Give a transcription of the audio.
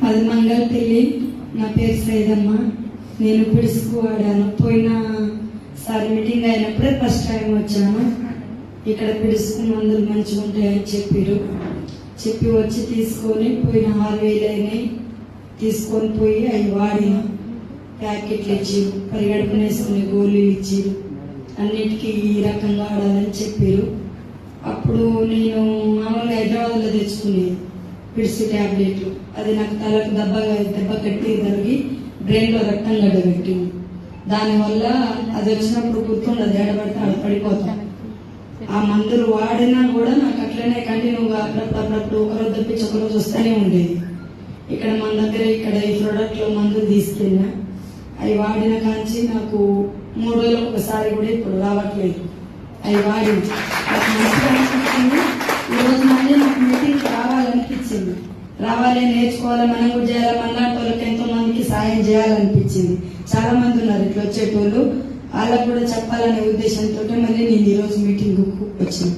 అది మంగళపల్లి. నా పేరు సైదమ్మ. నేను పిడుసుకు వాడాను. పోయినసారి మీటింగ్ అయినప్పుడే ఫస్ట్ టైం వచ్చాను. ఇక్కడ పిడుసుకు మందులు మంచిగా ఉంటాయని చెప్పి వచ్చి తీసుకొని పోయిన 6,000 అయినాయి. తీసుకొని పోయి అవి వాడిన. ప్యాకెట్లు ఇచ్చిరు, పరిగడుపున వేసుకునే గోళీలు ఇచ్చిరు. అన్నిటికీ ఈ రకంగా వాడాలని చెప్పారు. అప్పుడు నేను మామూలుగా హైదరాబాద్లో తెచ్చుకునేది పిడిసి ట్యాబ్లెట్లు. అది నాకు తలకు దెబ్బ కట్టి జరిగి బ్రెయిన్లో రక్తం గడ్డబెట్టింది. దానివల్ల అది వచ్చినప్పుడు గుర్తుండదు, ఎడబడితే అది పడిపోతాం. ఆ మందులు వాడినా కూడా నాకు అట్లనే కంటిన్యూగా అప్పుడప్పుడు ఒకరోజు తప్పించి ఒకరోజు వస్తూనే ఉండేది. ఇక్కడ మన దగ్గర ఇక్కడ ఈ ప్రోడక్ట్లో మందులు తీసుకెళ్ళినా అవి వాడిన కాంచి నాకు 3 రోజులకు ఒకసారి కూడా ఇప్పుడు రావట్లేదు. అవి వాడి అనిపించింది. ఈరోజు మళ్ళీ నాకు మీటింగ్ రావాలనిపించింది. రావాలి, నేర్చుకోవాలి, మనం కూడా చేయాలి, మన లాంటి వాళ్ళకి ఎంతో మందికి సాయం చేయాలనిపించింది. చాలా మంది ఉన్నారు ఇట్లా వచ్చేటోళ్ళు, వాళ్ళకు కూడా చెప్పాలనే ఉద్దేశంతో మళ్ళీ నేను ఈరోజు మీటింగ్ వచ్చింది.